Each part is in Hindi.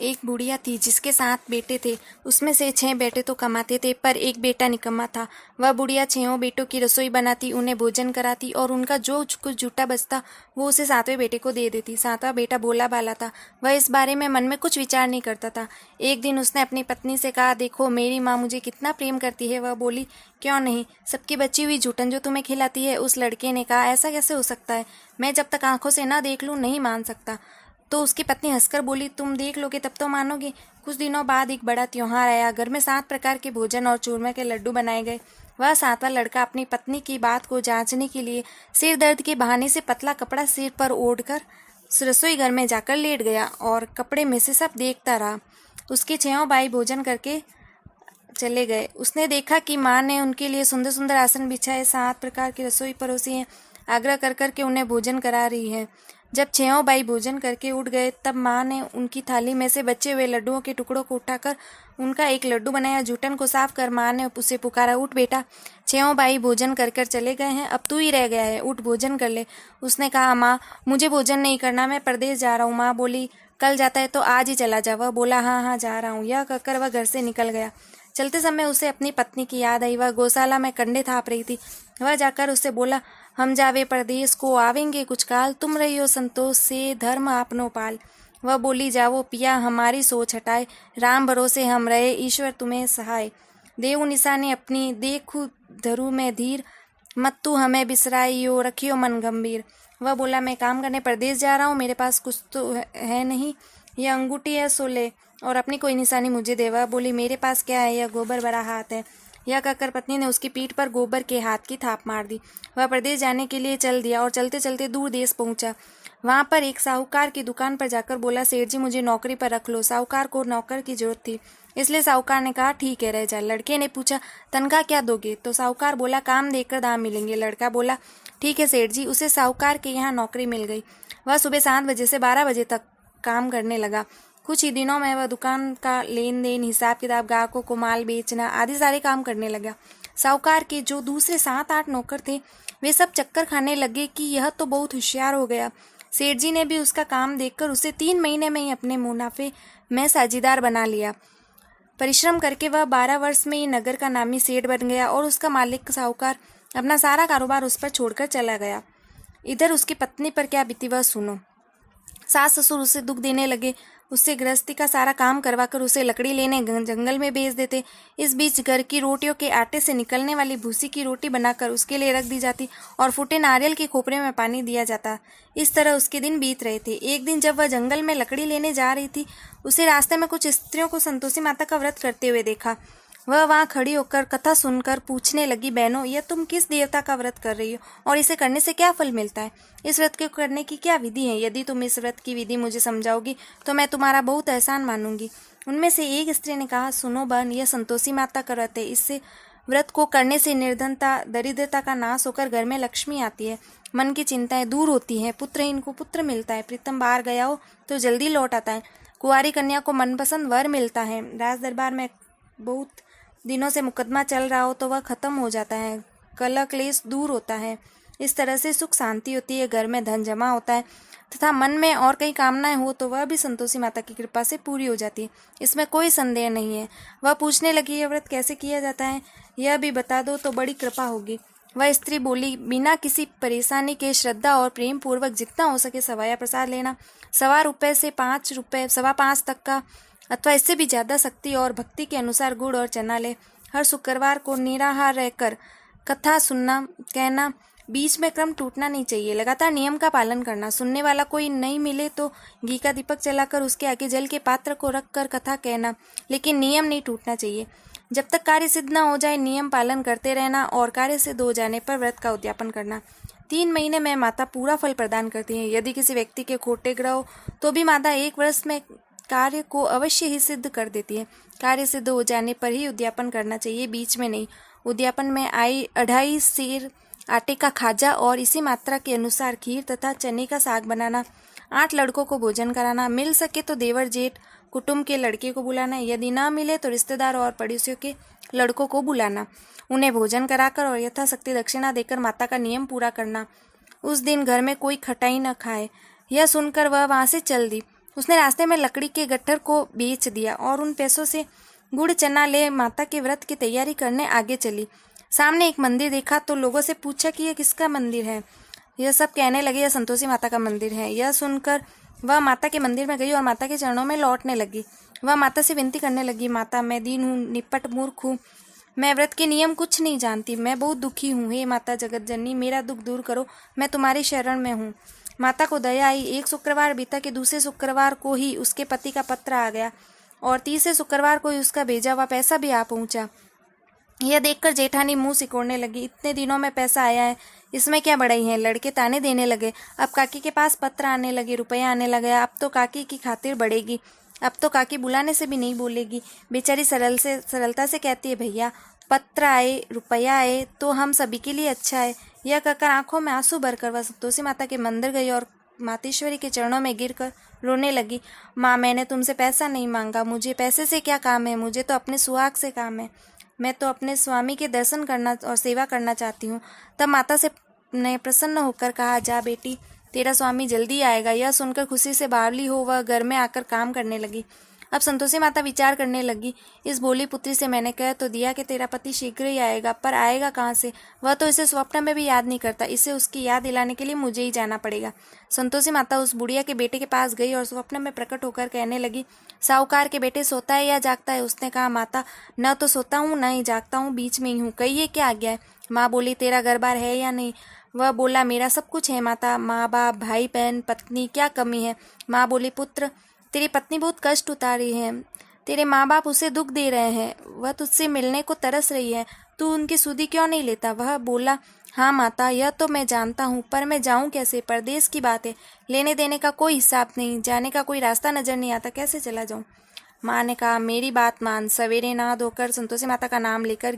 एक बुढ़िया थी जिसके 7 बेटे थे। उसमें से 6 बेटे तो कमाते थे पर एक बेटा निकम्मा था। वह बुढ़िया 6 बेटों की रसोई बनाती, उन्हें भोजन कराती और उनका जो कुछ जुटा बचता वो उसे 7वें बेटे को दे देती। 7वां बेटा भोला भाला था। वह इस बारे में मन में कुछ विचार नहीं करता था। एक दिन उसने अपनी पत्नी से कहा, देखो मेरी माँ मुझे कितना प्रेम करती है। वह बोली, क्यों नहीं, सबकी बची हुई जूठन जो तुम्हें खिलाती है। उस लड़के ने कहा, ऐसा कैसे हो सकता है, मैं जब तक आंखों से ना देख लूँ नहीं मान सकता। तो उसकी पत्नी हंसकर बोली, तुम देख लोगे तब तो मानोगे। कुछ दिनों बाद एक बड़ा त्योहार आया। घर में 7 प्रकार के भोजन और चूरमा के लड्डू बनाए गए। वह 7वां लड़का अपनी पत्नी की बात को जांचने के लिए सिर दर्द के बहाने से पतला कपड़ा सिर पर ओढ़कर रसोई घर में जाकर लेट गया और कपड़े में से सब देखता रहा। उसके 6 भाई भोजन करके चले गए। उसने देखा कि माँ ने उनके लिए सुंदर सुंदर आसन बिछाए, 7 प्रकार की रसोई परोसी है, आग्रह कर कर के उन्हें भोजन करा रही है। जब 6 भाई भोजन करके उठ गए तब माँ ने उनकी थाली में से बचे हुए लड्डुओं के टुकड़ों को उठाकर उनका एक लड्डू बनाया। जूठन को साफ कर माँ ने उसे पुकारा, उठ बेटा, 6 भाई भोजन कर कर चले गए हैं, अब तू ही रह गया है, उठ भोजन कर ले। उसने कहा, माँ मुझे भोजन नहीं करना, मैं परदेश जा रहा हूँ। माँ बोली, कल जाता है तो आज ही चला जा। वह बोला, हाँ हाँ जा रहा हूँ। यह कहकर वह घर से निकल गया। चलते समय उसे अपनी पत्नी की याद आई। वह गौशाला में कंडे थाप रही थी। वह जाकर उससे बोला, हम जावे परदेश को आवेंगे कुछ काल, तुम रहियो संतोष से धर्म आपनो पाल। वह बोली, जावो पिया हमारी सोच हटाए, राम भरोसे हम रहे, ईश्वर तुम्हें सहाय। देव निशाने अपनी देखू धरू में धीर, मत तू हमें बिसराइयो रखियो मन गंभीर। वह बोला, मैं काम करने परदेश जा रहा हूँ, मेरे पास कुछ तो है नहीं, यह अंगूठी है सो ले और अपनी कोई निशानी मुझे दे। वह बोली, मेरे पास क्या है, यह गोबर भरा हाथ है। यह कहकर पत्नी ने उसकी पीठ पर गोबर के हाथ की थाप मार दी। वह प्रदेश जाने के लिए चल दिया और चलते चलते दूर देश पहुंचा। वहां पर एक साहूकार की दुकान पर जाकर बोला, सेठ जी मुझे नौकरी पर रख लो। साहूकार को नौकर की जरूरत थी, इसलिए साहूकार ने कहा, ठीक है रह जा। लड़के ने पूछा, तनख्वाह क्या दोगे? तो साहूकार बोला, काम देकर दाम मिलेंगे। लड़का बोला, ठीक है सेठ जी। उसे साहूकार के यहाँ नौकरी मिल गई। वह सुबह 7 बजे से 12 बजे तक काम करने लगा। कुछ ही दिनों में वह दुकान का लेन देन, हिसाब किताब, ग्राहकों को माल बेचना आदि सारे काम करने लगा। साहूकार के जो दूसरे 7-8 नौकर थे वे सब चक्कर खाने लगे कि यह तो बहुत होशियार हो गया। सेठ जी ने भी उसका काम देखकर उसे 3 महीने में ही अपने मुनाफे में साझीदार बना लिया। परिश्रम करके वह 12 वर्ष में ही नगर का नामी सेठ बन गया और उसका मालिक साहूकार अपना सारा कारोबार उस पर छोड़कर चला गया। इधर उसकी पत्नी पर क्या बीती वह सुनो। सास ससुर उसे दुख देने लगे, उससे गृहस्थी का सारा काम करवाकर उसे लकड़ी लेने जंगल में भेज देते। इस बीच घर की रोटियों के आटे से निकलने वाली भूसी की रोटी बनाकर उसके लिए रख दी जाती और फूटे नारियल के खोपरे में पानी दिया जाता। इस तरह उसके दिन बीत रहे थे। एक दिन जब वह जंगल में लकड़ी लेने जा रही थी, उसे रास्ते में कुछ स्त्रियों को संतोषी माता का व्रत करते हुए देखा। वह वहां खड़ी होकर कथा सुनकर पूछने लगी, बहनों यह तुम किस देवता का व्रत कर रही हो और इसे करने से क्या फल मिलता है? इस व्रत को करने की क्या विधि है? यदि तुम इस व्रत की विधि मुझे समझाओगी तो मैं तुम्हारा बहुत एहसान मानूंगी। उनमें से एक स्त्री ने कहा, सुनो बहन, यह संतोषी माता का व्रत है। इससे व्रत को करने से निर्धनता, दरिद्रता का नाश होकर घर में लक्ष्मी आती है, मन की चिंताएं दूर होती हैं, पुत्रहीन को पुत्र मिलता है, प्रीतम बाहर गया हो तो जल्दी लौट आता है, कुंवारी कन्या को मनपसंद वर मिलता है, राज दरबार में बहुत दिनों से मुकदमा चल रहा हो तो वह खत्म हो जाता है, कलह क्लेश दूर होता है। इस तरह से सुख शांति होती है, घर में धन जमा होता है तथा मन में और कई कामनाएं हो तो वह भी संतोषी माता की कृपा से पूरी हो जाती है। इसमें कोई संदेह नहीं है। वह पूछने लगी, यह व्रत कैसे किया जाता है, यह भी बता दो तो बड़ी कृपा होगी। वह स्त्री बोली, बिना किसी परेशानी के श्रद्धा और प्रेम पूर्वक जितना हो सके सवाया प्रसाद लेना। 1.25 रुपये से 5 रुपये, 5.25 तक का अथवा इससे भी ज़्यादा शक्ति और भक्ति के अनुसार गुड़ और चना ले। हर शुक्रवार को निराहार रहकर कथा सुनना, कहना, बीच में क्रम टूटना नहीं चाहिए। लगातार नियम का पालन करना। सुनने वाला कोई नहीं मिले तो घी का दीपक जलाकर उसके आगे जल के पात्र को रखकर कथा कहना, लेकिन नियम नहीं टूटना चाहिए। जब तक कार्य सिद्ध न हो जाए नियम पालन करते रहना और कार्य सिद्ध हो जाने पर व्रत का उद्यापन करना। 3 महीने में माता पूरा फल प्रदान करती है। यदि किसी व्यक्ति के खोटे ग्रह हो तो भी माता 1 वर्ष में कार्य को अवश्य ही सिद्ध कर देती है। कार्य सिद्ध हो जाने पर ही उद्यापन करना चाहिए, बीच में नहीं। उद्यापन में 2.5 सेर आटे का खाजा और इसी मात्रा के अनुसार खीर तथा चने का साग बनाना। 8 लड़कों को भोजन कराना। मिल सके तो देवर जेठ कुटुंब के लड़के को बुलाना, यदि ना मिले तो रिश्तेदार और पड़ोसियों के लड़कों को बुलाना। उन्हें भोजन कराकर और यथाशक्ति दक्षिणा देकर माता का नियम पूरा करना। उस दिन घर में कोई खटाई न खाए। यह सुनकर वह वहां से चल दी। उसने रास्ते में लकड़ी के गट्ठर को बेच दिया और उन पैसों से गुड़ चना ले माता के व्रत की तैयारी करने आगे चली। सामने एक मंदिर देखा तो लोगों से पूछा कि यह किसका मंदिर है। यह सब कहने लगे यह संतोषी माता का मंदिर है। यह सुनकर वह माता के मंदिर में गई और माता के चरणों में लौटने लगी। वह माता से विनती करने लगी, माता मैं दीन हूँ, निपट मूर्ख हूँ, मैं व्रत के नियम कुछ नहीं जानती, मैं बहुत दुखी हूँ। हे माता जगत जननी, मेरा दुख दूर करो, मैं तुम्हारी शरण में हूँ। माता को दया आई। एक शुक्रवार बीता कि दूसरे शुक्रवार को ही उसके पति का पत्र आ गया और तीसरे शुक्रवार को ही उसका भेजा हुआ पैसा भी आ पहुंचा। यह देखकर जेठानी मुंह सिकोड़ने लगी, इतने दिनों में पैसा आया है, इसमें क्या बड़ाई है। लड़के ताने देने लगे। अब काकी के पास पत्र आने लगे, रुपया आने लगा। अब तो काकी की खातिर बढ़ेगी, अब तो काकी बुलाने से भी नहीं बोलेगी। बेचारी सरलता से कहती है, भैया पत्र आए, रुपया आए तो हम सभी के लिए अच्छा है। यह कहकर आंखों में आंसू भरकर वह संतोषी माता के मंदिर गई और मातेश्वरी के चरणों में गिरकर रोने लगी। माँ, मैंने तुमसे पैसा नहीं मांगा, मुझे पैसे से क्या काम है, मुझे तो अपने सुहाग से काम है। मैं तो अपने स्वामी के दर्शन करना और सेवा करना चाहती हूँ। तब माता से ने प्रसन्न होकर कहा, जा बेटी, तेरा स्वामी जल्दी आएगा। यह सुनकर खुशी से बावली हो वह घर में आकर काम करने लगी। अब संतोषी माता विचार करने लगी, इस भोली पुत्री से मैंने कह तो दिया कि तेरा पति शीघ्र ही आएगा, पर आएगा कहाँ से? वह तो इसे स्वप्न में भी याद नहीं करता। इसे उसकी याद दिलाने के लिए मुझे ही जाना पड़ेगा। संतोषी माता उस बुढ़िया के बेटे के पास गई और स्वप्न में प्रकट होकर कहने लगी, साहूकार के बेटे सोता है या जागता है? उसने कहा, माता न तो सोता हूँ न ही जागता हूँ, बीच में ही हूँ, कहिए क्या आ गया है? माँ बोली, तेरा घर बार है या नहीं? वह बोला, मेरा सब कुछ है माता, माँ बाप भाई बहन पत्नी, क्या कमी है? माँ बोली, पुत्र तेरी पत्नी बहुत कष्ट उतारी है, तेरे माँ बाप उसे दुख दे रहे हैं, वह तुझसे मिलने को तरस रही है, तू उनकी सुधि क्यों नहीं लेता? वह बोला, हाँ माता यह तो मैं जानता हूँ, पर मैं जाऊँ कैसे? परदेश की बात है, लेने देने का कोई हिसाब नहीं, जाने का कोई रास्ता नजर नहीं आता, कैसे चला जाऊँ? माँ ने कहा, मेरी बात मान, सवेरे नहा धोकर संतोषी माता का नाम लेकर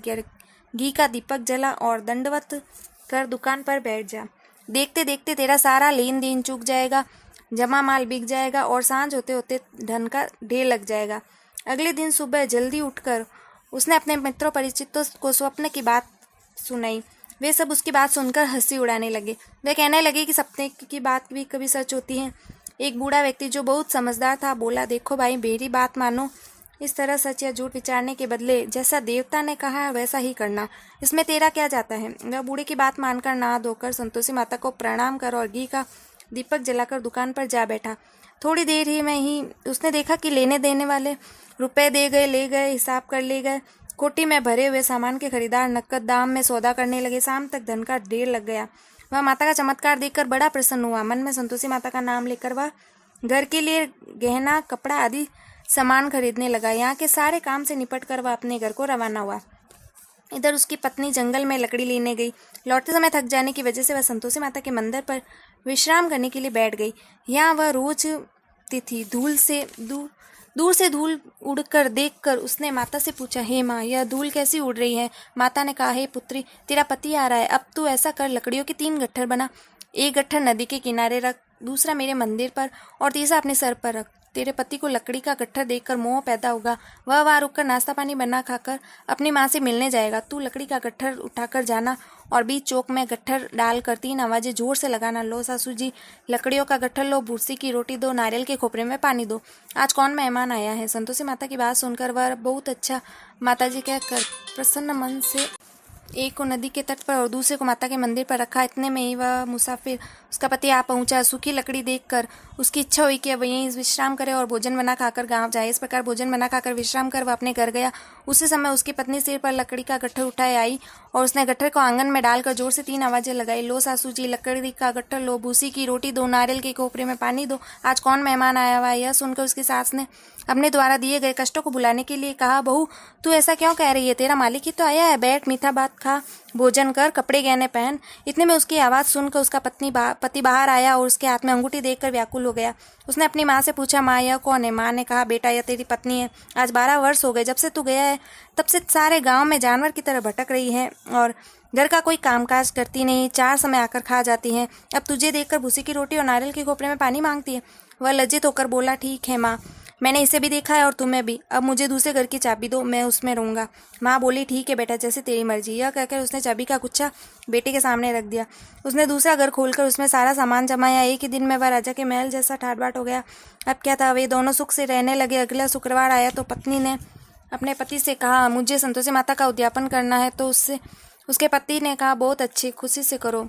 घी का दीपक जला और दंडवत कर दुकान पर बैठ जा। देखते देखते तेरा सारा लेन देन चूक जाएगा, जमा माल बिक जाएगा और सांझ होते होते धन का ढेर लग जाएगा। अगले दिन सुबह जल्दी उठकर उसने अपने मित्रों परिचितों को स्वप्न की बात सुनाई। वे सब उसकी बात सुनकर हंसी उड़ाने लगे। वे कहने लगे कि सपने की बात भी कभी सच होती है। एक बूढ़ा व्यक्ति जो बहुत समझदार था बोला, देखो भाई, मेरी बात मानो, इस तरह सच या झूठ विचारने के बदले जैसा देवता ने कहा है वैसा ही करना, इसमें तेरा क्या जाता है? वह बूढ़े की बात मानकर नहा धोकर संतोषी माता को प्रणाम कर और घी का दीपक जलाकर दुकान पर जा बैठा। थोड़ी देर ही में ही उसने देखा कि लेने देने वाले रुपए दे गए, ले गए, हिसाब कर ले गए। कोठी में भरे हुए सामान के खरीदार नकद दाम में सौदा करने लगे। शाम तक धन का ढेर लग गया। वह माता का चमत्कार देखकर बड़ा प्रसन्न हुआ। मन में संतोषी माता का नाम लेकर वह घर के लिए गहना कपड़ा आदि सामान खरीदने लगा। यहाँ के सारे काम से निपट कर वह अपने घर को रवाना हुआ। इधर उसकी पत्नी जंगल में लकड़ी लेने गई। लौटते समय थक जाने की वजह से वह संतोषी माता के मंदिर पर विश्राम करने के लिए बैठ गई। यहाँ वह रोज थी। दूर से धूल उड़कर देखकर उसने माता से पूछा, हे माँ, यह धूल कैसी उड़ रही है? माता ने कहा, हे पुत्री, तेरा पति आ रहा है, अब तू ऐसा कर, लकड़ियों के 3 गट्ठर बना, एक गट्ठर नदी के किनारे रख, दूसरा मेरे मंदिर पर और तीसरा अपने सर पर रख। तेरे पति को लकड़ी का गट्ठर देखकर मोह पैदा होगा। वह वहाँ रुककर नाश्ता पानी बना खाकर अपनी माँ से मिलने जाएगा। तू लकड़ी का गट्ठर उठाकर जाना और बीच चौक में गट्ठर डालकर 3 आवाजें जोर से लगाना, लो सासू जी, लकड़ियों का गट्ठर लो, भूसी की रोटी दो, नारियल के खोपरे में पानी दो, आज कौन मेहमान आया है? संतोषी माता की बात सुनकर वह बहुत अच्छा माताजी कहकर प्रसन्न मन से एक को नदी के तट पर और दूसरे को माता के मंदिर पर रखा। इतने में ही वह मुसाफिर उसका पति आ पहुंचा। सूखी लकड़ी देखकर उसकी इच्छा हुई कि अब वहीं विश्राम करे और भोजन बना खाकर गांव जाए। इस प्रकार भोजन बना खाकर विश्राम कर वह अपने घर गया। उसी समय उसकी पत्नी सिर पर लकड़ी का गट्ठर उठाए आई और उसने गट्ठर को आंगन में डालकर जोर से 3 आवाजें लगाई, लो सासू जी, लकड़ी का गट्ठर लो, भूसी की रोटी दो, नारियल के खोपरे में पानी दो, आज कौन मेहमान आया हुआ है? यह सुनकर उसकी सास ने अपने द्वारा दिए गए कष्टों को भुलाने के लिए कहा, बहू तू ऐसा क्यों कह रही है? तेरा मालिक ही तो आया है, बैठ, मीठा बात खा, भोजन कर, कपड़े गहने पहन। इतने में उसकी आवाज़ सुनकर उसका पति बाहर आया और उसके हाथ में अंगूठी देखकर व्याकुल हो गया। उसने अपनी माँ से पूछा, माँ यह कौन है? माँ ने कहा, बेटा यह तेरी पत्नी है। आज 12 वर्ष हो गए जब से तू गया है, तब से सारे गांव में जानवर की तरह भटक रही है और घर का कोई कामकाज करती नहीं, 4 समय आकर खा जाती है। अब तुझे देखकर भूसी की रोटी और नारियल के खोपरे में पानी मांगती है। वह लज्जित होकर बोला, ठीक है माँ, मैंने इसे भी देखा है और तुम्हें भी। अब मुझे दूसरे घर की चाबी दो, मैं उसमें रहूंगा। माँ बोली ठीक है बेटा, जैसे तेरी मर्जी। यह कहकर उसने चाबी का गुच्छा बेटे के सामने रख दिया। उसने दूसरा घर खोलकर उसमें सारा सामान जमाया। एक ही दिन में वह राजा के महल जैसा ठाट बाट हो गया। अब क्या था, वे दोनों सुख से रहने लगे। अगला शुक्रवार आया तो पत्नी ने अपने पति से कहा मुझे संतोषी माता का उद्यापन करना है। तो उसके पति ने कहा बहुत अच्छी, खुशी से करो।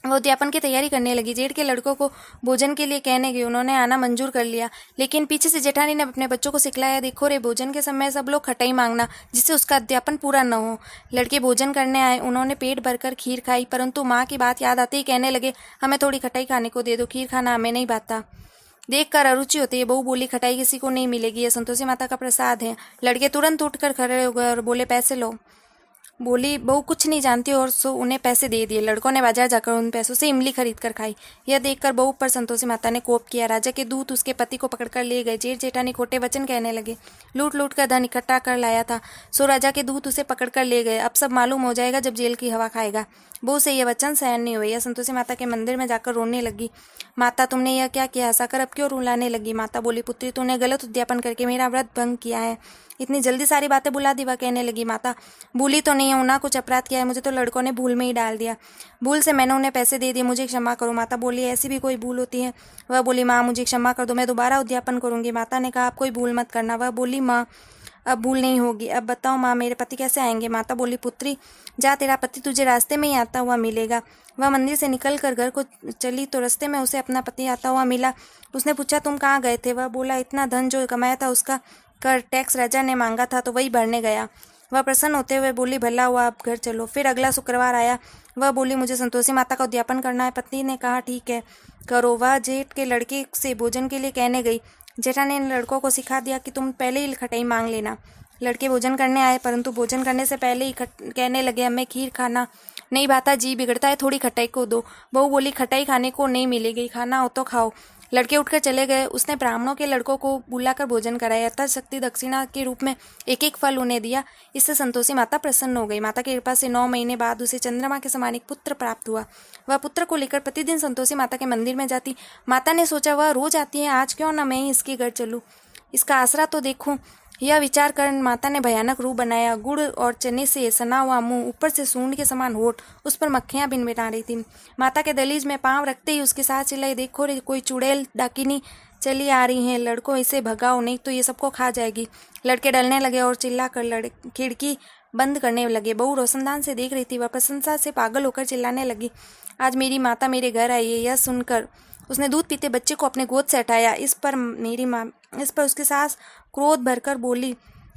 वो उद्यापन की तैयारी करने लगी। जेठ के लड़कों को भोजन के लिए कहने गई। उन्होंने आना मंजूर कर लिया, लेकिन पीछे से जेठानी ने अपने बच्चों को सिखलाया, देखो रे, भोजन के समय सब लोग खटाई मांगना जिससे उसका अध्यापन पूरा न हो। लड़के भोजन करने आए। उन्होंने पेट भरकर खीर खाई, परंतु माँ की बात याद आते ही कहने लगे हमें थोड़ी खटाई खाने को दे दो, खीर खाना हमें नहीं भाता। देखकर अरुचि होती है। बहू बोली खटाई किसी को नहीं मिलेगी, यह संतोषी माता का प्रसाद है। लड़के तुरंत उठकर खड़े हो गए और बोले पैसे लो। बोली बहू कुछ नहीं जानती, और सो उन्हें पैसे दे दिए। लड़कों ने बाजार जाकर उन पैसों से इमली खरीद कर खाई। यह देखकर बहू पर संतोषी माता ने कोप किया। राजा के दूत उसके पति को पकड़कर ले गए। जेठ जेठानी खोटे वचन कहने लगे। लूट लूट कर धन इकट्ठा कर लाया था, सो राजा के दूत उसे पकड़कर ले गए। अब सब मालूम हो जाएगा जब जेल की हवा खाएगा। बहू से यह वचन सहन नहीं हुए। यह संतोषी माता के मंदिर में जाकर रोने लगी। माता तुमने यह क्या किया? हंसाकर अब क्यों रुलाने लगी? माता बोली पुत्री तूने गलत उद्यापन करके मेरा व्रत भंग किया है। इतनी जल्दी सारी बातें बुला दी। वह कहने लगी माता भूली तो नहीं हूं ना, कुछ अपराध किया है, मुझे तो लड़कों ने भूल में ही डाल दिया। भूल से मैंने उन्हें पैसे दे दिए, मुझे क्षमा करो। माता बोली ऐसी भी कोई भूल होती है? वह बोली माँ मुझे क्षमा कर दो, मैं दोबारा उद्यापन करूंगी। माता ने कहा आप कोई भूल मत करना। वह बोली माँ अब भूल नहीं होगी। अब बताओ माँ मेरे पति कैसे आएंगे? माता बोली पुत्री जा, तेरा पति तुझे रास्ते में ही आता हुआ मिलेगा। वह मंदिर से निकल कर घर को चली तो रास्ते में उसे अपना पति आता हुआ मिला। उसने पूछा तुम कहाँ गए थे? वह बोला इतना धन जो कमाया था उसका कर टैक्स राजा ने मांगा था तो वही भरने गया। वह प्रसन्न होते हुए बोली भला हुआ, अब घर चलो। फिर अगला शुक्रवार आया। वह बोली मुझे संतोषी माता का उद्यापन करना है। पत्नी ने कहा ठीक है करो। वह जेठ के लड़के से भोजन के लिए कहने गई। जेठानी ने लड़कों को सिखा दिया कि तुम पहले ही खटाई मांग लेना। लड़के भोजन करने आए, परंतु भोजन करने से पहले ही कहने लगे हमें खीर खाना नहीं भाता, जी बिगड़ता है, थोड़ी खटाई को दो। बहू बोली खटाई खाने को नहीं मिलेगी, खाना हो तो खाओ। लड़के उठकर चले गए। उसने ब्राह्मणों के लड़कों को बुलाकर भोजन कराया, यथाशक्ति दक्षिणा के रूप में एक एक फल उन्हें दिया। इससे संतोषी माता प्रसन्न हो गई। माता की कृपा से 9 महीने बाद उसे चंद्रमा के समान एक पुत्र प्राप्त हुआ। वह पुत्र को लेकर प्रतिदिन संतोषी माता के मंदिर में जाती। माता ने सोचा वह रोज आती है, आज क्यों न मैं ही इसके घर चलूं, इसका आसरा तो देखूं। यह विचार कर माता ने भयानक रूप बनाया। गुड़ और चने से सना हुआ मुंह, ऊपर से सूंड के समान होठ, उस पर मक्खियां भिनभिना रही थी। माता के दहलीज में पांव रखते ही उसके साथ चिल्लाई देखो रे, कोई चुड़ैल डाकिनी चली आ रही है, लड़कों इसे भगाओ नहीं तो ये सबको खा जाएगी। लड़के डरने लगे और चिल्ला कर खिड़की बंद करने लगे। बहू रोशनदान से देख रही थी। वह प्रशंसा से पागल होकर चिल्लाने लगी आज मेरी माता मेरे घर आई है। यह सुनकर उसने दूध पीते बच्चे को अपने गोद से हटाया। इस पर उसकी सास क्रोध भरकर बोली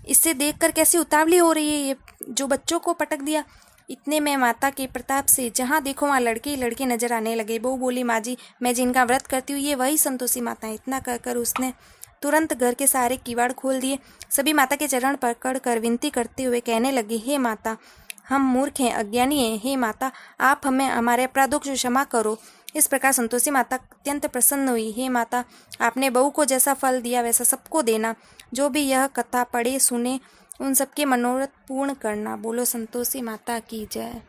इससे देखकर कैसी उतावली हो रही है, ये जो बच्चों को पटक दिया। इतने में माता के प्रताप से जहाँ देखो वहाँ लड़के ही लड़के नजर आने लगे। बहू बोली माँ जी मैं जिनका व्रत करती हूँ ये वही संतोषी माता है। इतना कहकर उसने तुरंत घर के सारे किवाड़ खोल दिए। सभी माता के चरण पकड़ कर विनती करते हुए कहने लगे हे माता हम मूर्ख हैं, अज्ञानी हैं, हे माता आप हमें हमारे अपराधों को क्षमा करो। इस प्रकार संतोषी माता अत्यंत प्रसन्न हुई। हे माता आपने बहू को जैसा फल दिया वैसा सबको देना। जो भी यह कथा पढ़े सुने उन सबके मनोरथ पूर्ण करना। बोलो संतोषी माता की जय।